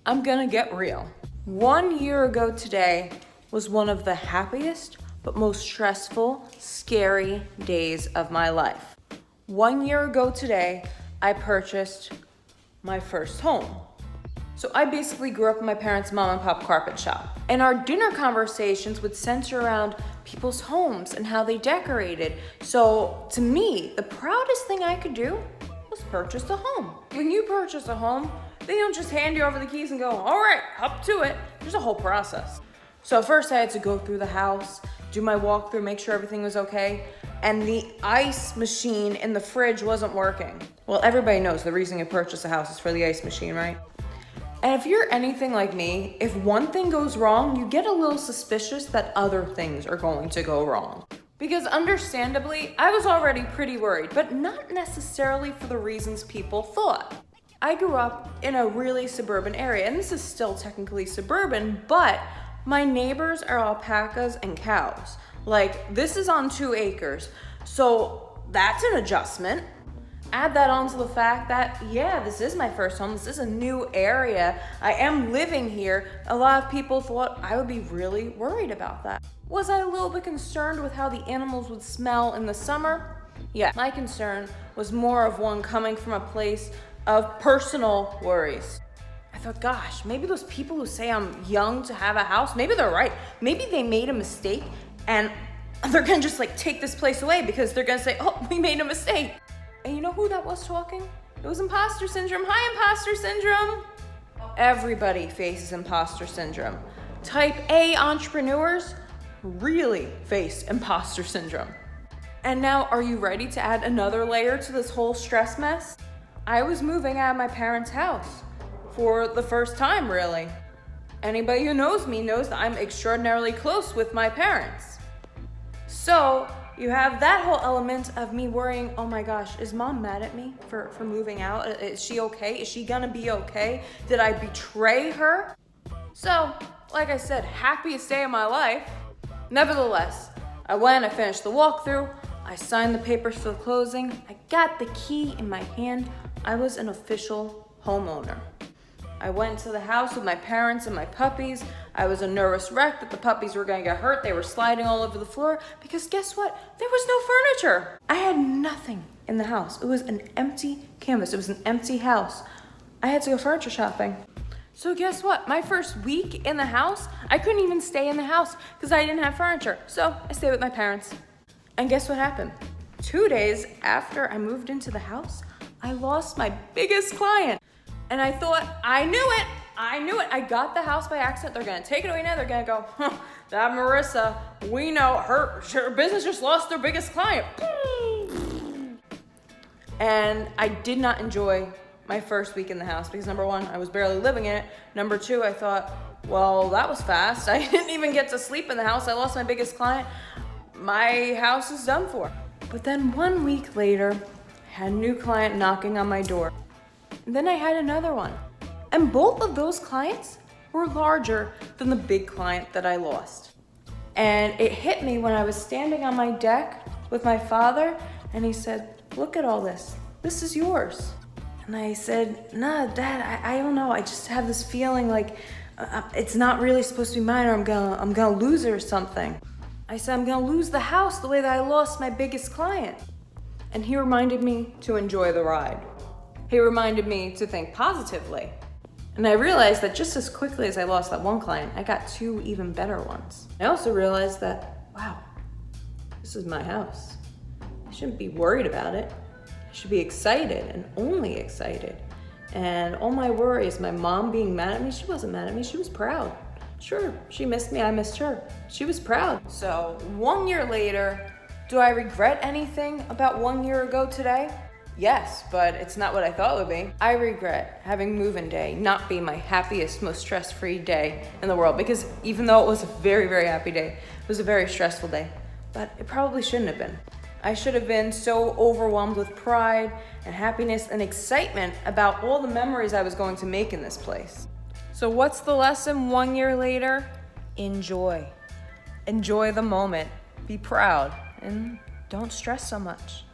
I'm gonna get real. 1 year ago today was one of the happiest but most stressful, scary days of my life. 1 year ago today, I purchased my first home. So I basically grew up in my parents' mom and pop carpet shop. And our dinner conversations would center around people's homes and how they decorated. So to me, the proudest thing I could do was purchase a home. When you purchase a home, they don't just hand you over the keys and go, all right, up to it. There's a whole process. So first I had to go through the house, do my walkthrough, make sure everything was okay. And the ice machine in the fridge wasn't working. Well, everybody knows the reason you purchase a house is for the ice machine, right? And if you're anything like me, if one thing goes wrong, you get a little suspicious that other things are going to go wrong. Because understandably, I was already pretty worried, but not necessarily for the reasons people thought. I grew up in a really suburban area, and this is still technically suburban, but my neighbors are alpacas and cows. Like, this is on 2 acres, so that's an adjustment. Add that on to the fact that, yeah, this is my first home. This is a new area. I am living here. A lot of people thought I would be really worried about that. Was I a little bit concerned with how the animals would smell in the summer? Yeah, my concern was more of one coming from a place of personal worries. I thought, gosh, maybe those people who say I'm young to have a house, maybe they're right. Maybe they made a mistake and they're gonna just take this place away because they're gonna say, oh, we made a mistake. And you know who that was talking? It was imposter syndrome. Hi, imposter syndrome. Everybody faces imposter syndrome. Type A entrepreneurs really face imposter syndrome. And now, are you ready to add another layer to this whole stress mess? I was moving out of my parents' house for the first time, really. Anybody who knows me knows that I'm extraordinarily close with my parents. So you have that whole element of me worrying, oh my gosh, is mom mad at me for moving out? Is she okay? Is she gonna be okay? Did I betray her? So, like I said, happiest day of my life. Nevertheless, I went, I finished the walkthrough, I signed the papers for the closing, I got the key in my hand. I was an official homeowner. I went to the house with my parents and my puppies. I was a nervous wreck that the puppies were gonna get hurt. They were sliding all over the floor because guess what? There was no furniture. I had nothing in the house. It was an empty canvas. It was an empty house. I had to go furniture shopping. So guess what? My first week in the house, I couldn't even stay in the house because I didn't have furniture. So I stayed with my parents. And guess what happened? 2 days after I moved into the house, I lost my biggest client. And I thought, I knew it. I got the house by accident. They're gonna take it away now. They're gonna go, that Marissa, we know her business just lost their biggest client. And I did not enjoy my first week in the house because number one, I was barely living in it. Number two, I thought, well, that was fast. I didn't even get to sleep in the house. I lost my biggest client. My house is done for. But then 1 week later, I had a new client knocking on my door. And then I had another one. And both of those clients were larger than the big client that I lost. And it hit me when I was standing on my deck with my father, and he said, look at all this. This is yours. And I said, nah, Dad, I don't know. I just have this feeling like it's not really supposed to be mine, or I'm gonna lose it or something. I said, I'm gonna lose the house the way that I lost my biggest client. And he reminded me to enjoy the ride. He reminded me to think positively. And I realized that just as quickly as I lost that one client, I got 2 even better ones. I also realized that, wow, this is my house. I shouldn't be worried about it. I should be excited and only excited. And all my worries, my mom being mad at me, she wasn't mad at me, she was proud. Sure, she missed me, I missed her. She was proud. So 1 year later, do I regret anything about 1 year ago today? Yes, but it's not what I thought it would be. I regret having move-in day not be my happiest, most stress-free day in the world, because even though it was a very, very happy day, it was a very stressful day, but it probably shouldn't have been. I should have been so overwhelmed with pride and happiness and excitement about all the memories I was going to make in this place. So what's the lesson 1 year later? Enjoy. Enjoy the moment. Be proud and don't stress so much.